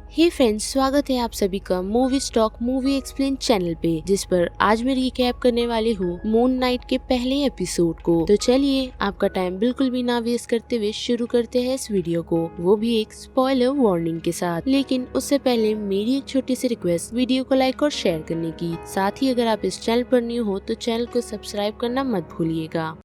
हे friends, स्वागत है आप सभी का movie stock movie explain channel पे, जिस पर आज मैं रिकैप करने वाली हूँ मून नाइट के पहले एपिसोड को। तो चलिए आपका टाइम बिल्कुल भी ना वेस्ट करते हुए शुरू करते हैं इस वीडियो को, वो भी एक स्पॉइलर वार्निंग के साथ। लेकिन उससे पहले मेरी एक छोटी सी रिक्वेस्ट, वीडियो को लाइक और शेयर करने की। साथ ही अगर आप इस चैनल पर न्यू हो तो चैनल को सब्सक्राइब करना मत भूलिएगा।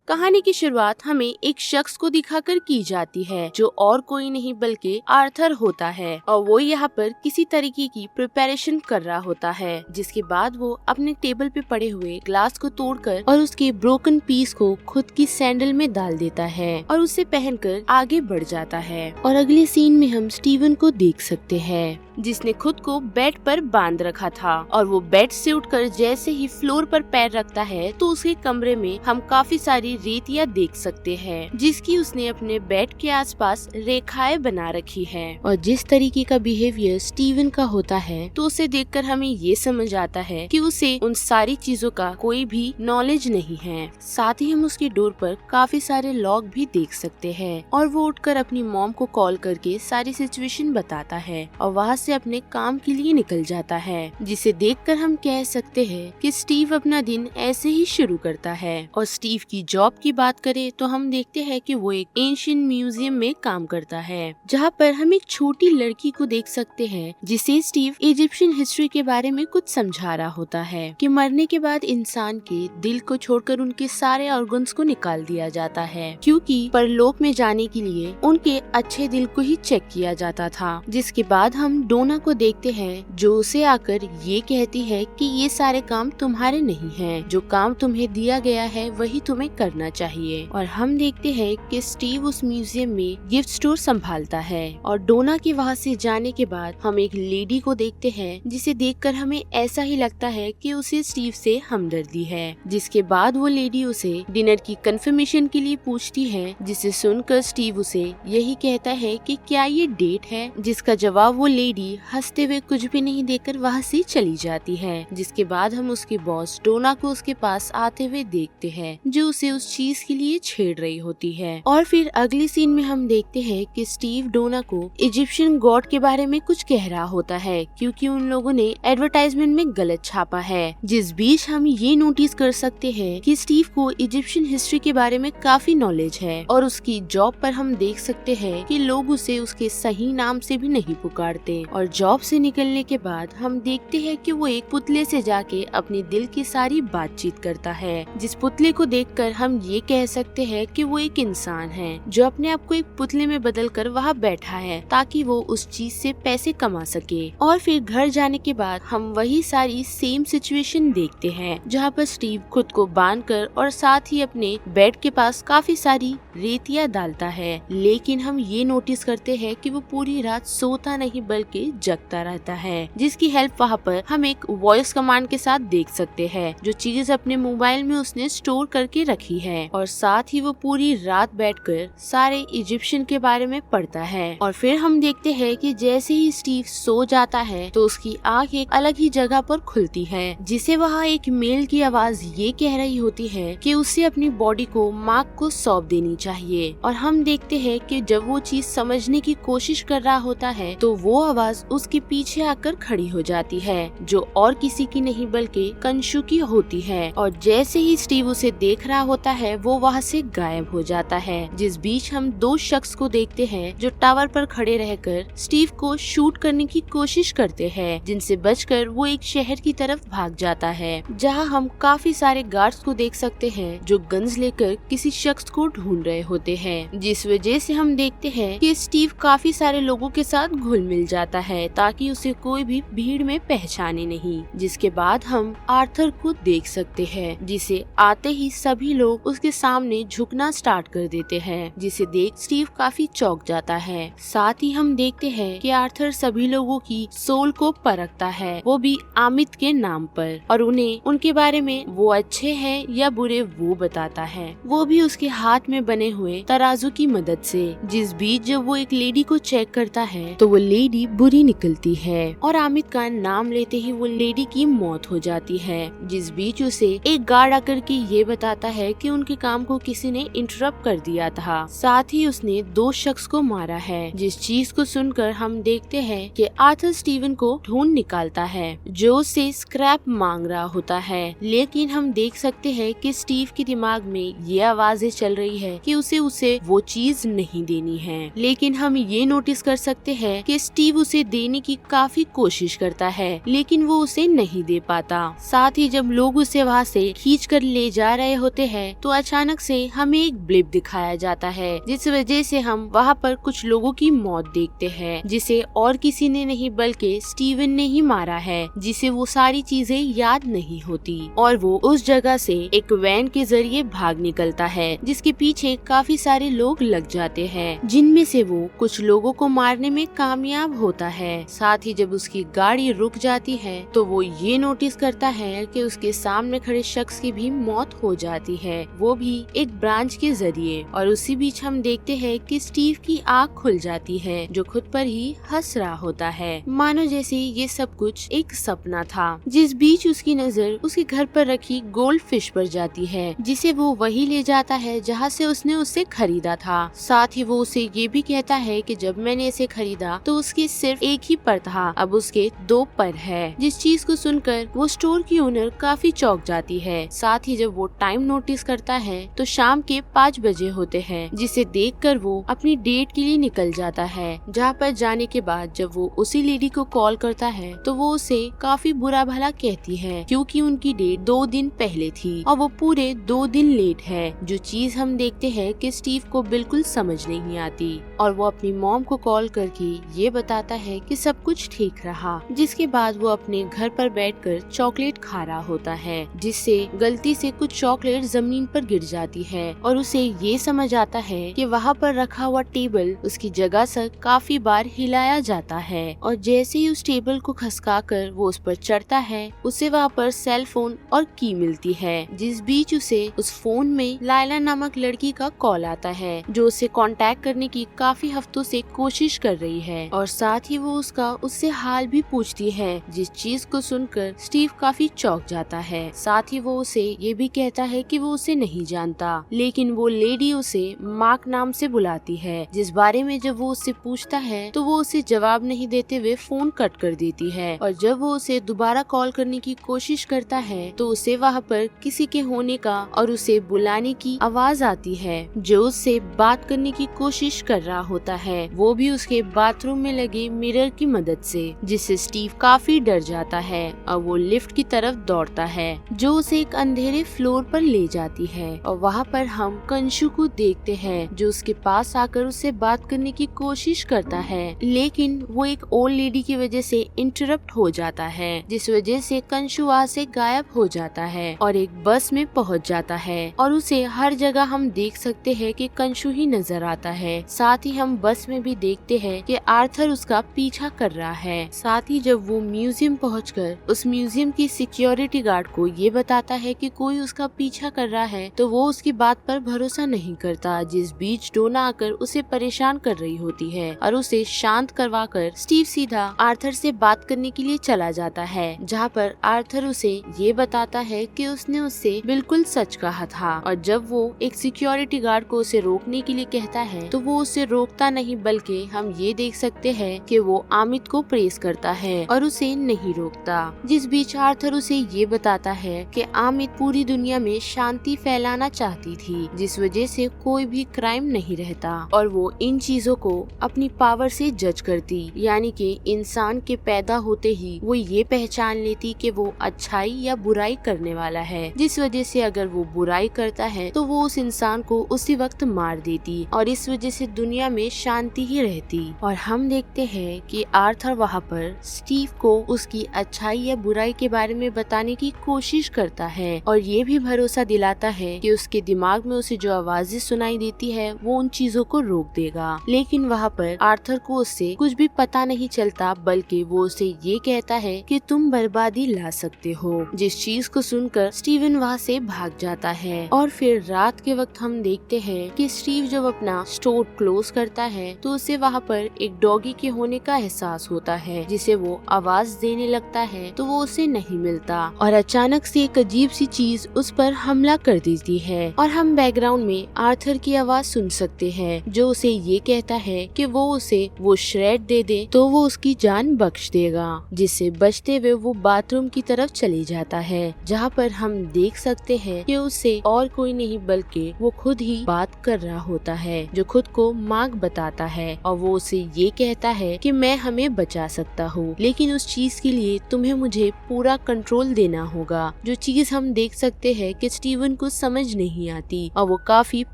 कहानी की शुरुआत हमें एक शख्स को दिखाकर की जाती है जो और कोई नहीं बल्कि आर्थर होता है, और वो यहाँ पर किसी तरीके की प्रिपरेशन कर रहा होता है। जिसके बाद वो अपने टेबल पे पड़े हुए ग्लास को तोड़कर और उसके ब्रोकन पीस को खुद की सैंडल में डाल देता है और उसे पहनकर आगे बढ़ जाता है। और अगले सीन में हम स्टीवन को देख सकते हैं जिसने खुद को बेड पर बांध रखा था, और वो बेड से उठकर जैसे ही फ्लोर पर पैर रखता है तो उसके कमरे में हम काफी सारी रेतियां देख सकते हैं जिसकी उसने अपने बेड के आसपास रेखाएं बना रखी है। और जिस तरीके का बिहेवियर स्टीवन का होता है तो उसे देखकर हमें ये समझ आता है कि उसे उन सारी चीजों का कोई भी नॉलेज नहीं है। साथ ही हम उसके डोर पर काफी सारे लॉग भी देख सकते हैं, और वो उठकर अपनी मॉम को कॉल करके सारी सिचुएशन बताता है और वहाँ से अपने काम के लिए निकल जाता है, जिसे देखकर हम कह सकते हैं कि स्टीव अपना दिन ऐसे ही शुरू करता है। और स्टीव की जॉब की बात करें तो हम देखते हैं कि वो एक एंशिएंट म्यूजियम में काम करता है, जहाँ पर हम एक छोटी लड़की को देख सकते हैं जिसे स्टीव इजिप्शियन हिस्ट्री के बारे में कुछ समझा रहा होता है कि मरने के बाद इंसान के दिल को छोड़कर उनके सारे ऑर्गन्स को निकाल दिया जाता है, क्योंकि परलोक में जाने के लिए उनके अच्छे दिल को ही चेक किया जाता था। जिसके बाद हम डोना को देखते हैं जो उसे आकर ये कहती है कि ये सारे काम तुम्हारे नहीं हैं, जो काम तुम्हें दिया गया है वही तुम्हें करना चाहिए। और हम देखते हैं कि स्टीव उस म्यूजियम में गिफ्ट स्टोर संभालता है, और डोना के वहाँ से जाने के बाद हम एक लेडी को देखते हैं जिसे देखकर हमें ऐसा ही लगता है कि उसे स्टीव से हमदर्दी है। जिसके बाद वो लेडी उसे डिनर की कंफर्मेशन के लिए पूछती है, जिसे सुनकर स्टीव उसे यही कहता है कि क्या ये डेट है, जिसका जवाब वो लेडी हंसते हुए कुछ भी नहीं देकर वहाँ से चली जाती है। जिसके बाद हम उसके बॉस डोना को उसके पास आते हुए देखते हैं जो उसे उस चीज के लिए छेड़ रही होती है। और फिर अगली सीन में हम देखते हैं कि स्टीव डोना को इजिप्शियन गॉड के बारे में कुछ कह रहा होता है, क्योंकि उन लोगों ने एडवर्टाइजमेंट में गलत छापा है। जिस बीच हम ये नोटिस कर सकते हैं कि स्टीव को इजिप्शियन हिस्ट्री के बारे में काफी नॉलेज है, और उसकी जॉब पर हम देख सकते हैं कि लोग उसे उसके सही नाम से भी नहीं पुकारते। और जॉब से निकलने के बाद हम देखते हैं कि वो एक पुतले से जाके अपने दिल की सारी बातचीत करता है, जिस पुतले को देखकर हम ये कह सकते हैं कि वो एक इंसान है जो अपने आप को एक पुतले में बदलकर वहाँ बैठा है ताकि वो उस चीज से पैसे कमा सके। और फिर घर जाने के बाद हम वही सारी सेम सिचुएशन देखते हैं जहाँ पर स्टीव खुद को बांधकर और साथ ही अपने बेड के पास काफी सारी रेतियां डालता है, लेकिन हम ये नोटिस करते हैं कि वो पूरी रात सोता नहीं बल्कि जगता रहता है, जिसकी हेल्प वहाँ पर हम एक वॉइस कमांड के साथ देख सकते हैं जो चीज अपने मोबाइल में उसने स्टोर करके रखी है। और साथ ही वो पूरी रात बैठकर सारे इजिप्शियन के बारे में पढ़ता है। और फिर हम देखते हैं कि जैसे ही स्टीव सो जाता है तो उसकी आंख एक अलग ही जगह पर खुलती है, जिसे वहाँ एक मेल की आवाज ये कह रही होती है कि उसे अपनी बॉडी को मार्क को सौंप देनी चाहिए। और हम देखते हैं कि जब वो चीज समझने की कोशिश कर रहा होता है तो वो आवाज उसके पीछे आकर खड़ी हो जाती है, जो और किसी की नहीं बल्कि कंशु की होती है। और जैसे ही स्टीव उसे देख रहा होता है वो वहाँ से गायब हो जाता है। जिस बीच हम दो शख्स को देखते हैं जो टावर पर खड़े रहकर स्टीव को शूट करने की कोशिश करते हैं, जिनसे बचकर वो एक शहर की तरफ भाग जाता है, जहाँ हम काफी सारे गार्ड्स को देख सकते हैं जो गन्स लेकर किसी शख्स को ढूंढ रहे होते हैं। जिस वजह से हम देखते हैं कि स्टीव काफी सारे लोगों के साथ घुल मिल जाता है ताकि उसे कोई भी भीड़ में पहचाने नहीं। जिसके बाद हम आर्थर को देख सकते हैं जिसे आते ही सभी लोग उसके सामने झुकना स्टार्ट कर देते हैं, जिसे देख स्टीव काफी चौंक जाता है। साथ ही हम देखते हैं कि आर्थर सभी लोगों की सोल को परखता है, वो भी आमित के नाम पर, और उन्हें उनके बारे में वो अच्छे हैं या बुरे वो बताता है, वो भी उसके हाथ में बने हुए तराजू की मदद से। जिस बीच जब वो एक लेडी को चेक करता है तो वो लेडी बुरी निकलती है और आमिद का नाम लेते ही वो लेडी की मौत हो जाती है। जिस बीच उसे एक गार्ड आकर के ये बताता है कि उनके काम को किसी ने इंटरप्ट कर दिया था, साथ ही उसने 2 शख्स को मारा है। जिस चीज को सुनकर हम देखते हैं कि आर्थर स्टीवन को ढूंढ निकालता है जो उससे स्क्रैप मांग रहा होता है, लेकिन हम देख सकते हैं कि स्टीव के दिमाग में ये आवाजें चल रही है कि उसे वो चीज नहीं देनी है। लेकिन हम ये नोटिस कर सकते हैं कि स्टीव उसे देने की काफी कोशिश करता है, लेकिन वो उसे नहीं दे पाता। साथ ही जब लोग उसे वहाँ से खींच कर ले जा रहे होते हैं तो अचानक से हमें एक ब्लिप दिखाया जाता है, जिस वजह से हम वहाँ पर कुछ लोगों की मौत देखते हैं, जिसे और किसी ने नहीं बल्कि स्टीवन ने ही मारा है, जिसे वो सारी चीजें याद नहीं होती और वो उस जगह से एक वैन के जरिए भाग निकलता है, जिसके पीछे काफी सारे लोग लग जाते हैं, जिनमें से वो कुछ लोगों को मारने में कामयाब होता है। साथ ही जब उसकी गाड़ी रुक जाती है तो वो ये नोटिस करता है कि उसके सामने खड़े शख्स की भी मौत हो जाती है, वो भी एक ब्रांच के जरिए। और उसी बीच हम देखते हैं कि स्टीव की आँख खुल जाती है, जो खुद पर ही हंस रहा होता है, मानो जैसे ये सब कुछ एक सपना था। जिस बीच उसकी नजर उसके घर पर रखी गोल्ड फिश पर जाती है, जिसे वो वही ले जाता है जहाँ से उसने उसे खरीदा था। साथ ही वो उसे ये भी कहता है कि जब मैंने इसे खरीदा तो उसकी सिर्फ एक ही पर था, अब उसके 2 पर है। जिस चीज को सुनकर वो स्टोर की ओनर काफी चौंक जाती है। साथ ही जब वो टाइम नोटिस करता है तो शाम के 5 बजे होते हैं, जिसे देखकर वो अपनी डेट के लिए निकल जाता है। जहाँ पर जाने के बाद जब वो उसी लेडी को कॉल करता है तो वो उसे काफी बुरा भला कहती है, क्योंकि उनकी डेट 2 दिन पहले थी और वो पूरे 2 दिन लेट है। जो चीज हम देखते हैं कि स्टीव को बिल्कुल समझ नहीं आती और वो अपनी मॉम को कॉल करके ये बताता है कि सब कुछ ठीक रहा। जिसके बाद वो अपने घर पर बैठकर चॉकलेट खा रहा होता है, जिससे गलती से कुछ चॉकलेट जमीन पर गिर जाती है और उसे ये समझ आता है कि वहाँ पर रखा हुआ टेबल उसकी जगह से काफी बार हिलाया जाता है और जैसे ही उस टेबल को खसकाकर वो उस पर चढ़ता है, उसे वहाँ पर सेल फोन और की मिलती है। जिस बीच उसे उस फोन में लायला नामक लड़की का कॉल आता है, जो उसे कांटेक्ट करने की काफी हफ्तों से कोशिश कर रही है और साथ ही वो उससे हाल भी पूछती है। जिस चीज को सुनकर स्टीव काफी चौंक जाता है। साथ ही वो उसे ये भी कहता है कि वो उसे नहीं जानता, लेकिन वो लेडी उसे मार्क नाम से बुलाती है, जिस बारे में जब वो उससे पूछता है तो वो उसे जवाब नहीं देते हुए फोन कट कर देती है। और जब वो उसे दोबारा कॉल करने की कोशिश करता है तो उसे वहाँ पर किसी के होने का और उसे बुलाने की आवाज आती है, जो उससे बात करने की कोशिश कर रहा होता है, वो भी उसके बाथरूम में लगे मिरर की मदद से, जिससे स्टीव काफी डर जाता है और वो लिफ्ट की तरफ दौड़ता है, जो उसे एक अंधेरे फ्लोर पर ले जाती है। और वहाँ पर हम कंशु को देखते हैं, जो उसके पास आकर उससे बात करने की कोशिश करता है, लेकिन वो एक ओल्ड लेडी की वजह से इंटरप्ट हो जाता है, जिस वजह से कंशु वहाँ से गायब हो जाता है और एक बस में पहुँच जाता है और उसे हर जगह हम देख सकते हैं कि कंशु ही नजर आता है। साथ ही हम बस में भी देखते हैं कि आर्थर उसका पीछा कर रहा है। साथ ही जब वो म्यूजियम पहुंचकर उस म्यूजियम की सिक्योरिटी गार्ड को ये बताता है कि कोई उसका पीछा कर रहा है तो वो उसकी बात पर भरोसा नहीं करता। जिस बीच डोना आकर उसे परेशान कर रही होती है और उसे शांत करवाकर स्टीव सीधा आर्थर से बात करने के लिए चला जाता है, जहाँ पर आर्थर उसे ये बताता है कि उसने उससे बिल्कुल सच कहा था। और जब वो एक सिक्योरिटी गार्ड को उसे रोकने के लिए कहता है तो वो उसे रोकता नहीं, बल्कि हम ये देख सकते हैं कि वो आमिद को प्रेस करता है और उसे नहीं रोकता। जिस बीच आर्थर उसे ये बताता है कि आमिद पूरी दुनिया में शांति फैलाना चाहती थी, जिस वजह से कोई भी क्राइम नहीं रहता और वो इन चीजों को अपनी पावर से जज करती, यानी कि इंसान के पैदा होते ही वो ये पहचान लेती कि वो अच्छाई या बुराई करने वाला है, जिस वजह से अगर वो बुराई करता है तो वो उस इंसान को उसी वक्त मार देती और इस वजह से दुनिया में शांति ही रहती। और हम देखते हैं कि आर्थर वहाँ पर स्टीव को उसकी अच्छाई या बुराई के बारे में बताने की कोशिश करता है और ये भी भरोसा दिलाता है कि उसके दिमाग में उसे जो आवाजें सुनाई देती है वो उन चीजों को रोक देगा। लेकिन वहाँ पर आर्थर को उससे कुछ भी पता नहीं चलता, बल्कि वो उसे ये कहता है कि तुम बर्बादी ला सकते हो। जिस चीज को सुनकर स्टीवन वहाँ से भाग जाता है और फिर रात के वक्त हम देखते हैं कि स्टीव जब अपना स्टोर क्लोज करता है तो उसे वहाँ पर एक डॉगी के होने होने का एहसास होता है जिसे वो आवाज देने लगता है तो वो उसे नहीं मिलता और अचानक से एक अजीब सी चीज उस पर हमला कर देती है और हम बैकग्राउंड में आर्थर की आवाज सुन सकते हैं जो उसे ये कहता है कि वो उसे वो श्रेड दे दे तो वो उसकी जान बख्श देगा, जिससे बचते हुए वो बाथरूम की तरफ चले जाता है जहाँ पर हम देख सकते हैं कि उससे और कोई नहीं बल्कि वो खुद ही बात कर रहा होता है जो खुद को मार्क बताता है और वो उसे ये कहता है कि मैं हमें बचा सकता हूँ लेकिन उस चीज के लिए तुम्हें मुझे पूरा कंट्रोल देना होगा, जो चीज हम देख सकते हैं कि स्टीवन को समझ नहीं आती और वो काफी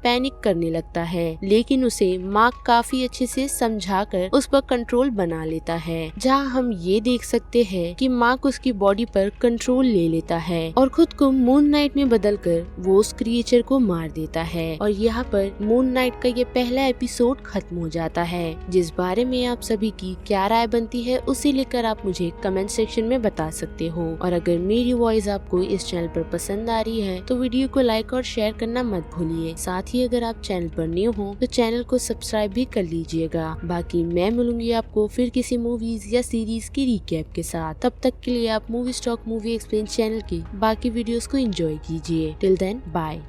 पैनिक करने लगता है लेकिन उसे मार्क काफी अच्छे से समझाकर उस पर कंट्रोल बना लेता है, जहाँ हम ये देख सकते हैं कि मार्क उसकी बॉडी पर कंट्रोल ले लेता है और खुद को मून नाइट में बदलकर वो उस क्रिएचर को मार देता है और यहाँ पर मून नाइट का ये पहला एपिसोड खत्म हो जाता है। जिस बारे में आप सभी की क्या राय बनती है उसे लेकर आप मुझे कमेंट सेक्शन में बता सकते हो और अगर मेरी वॉइस आपको इस चैनल पर पसंद आ रही है तो वीडियो को लाइक और शेयर करना मत भूलिए। साथ ही अगर आप चैनल पर न्यू हो तो चैनल को सब्सक्राइब भी कर लीजिएगा। बाकी मैं मिलूंगी आपको फिर किसी मूवीज या सीरीज की रिकैप के साथ। तब तक के लिए आप movie stock movie explain channel के बाकी वीडियोस को एंजॉय कीजिए। Till then bye.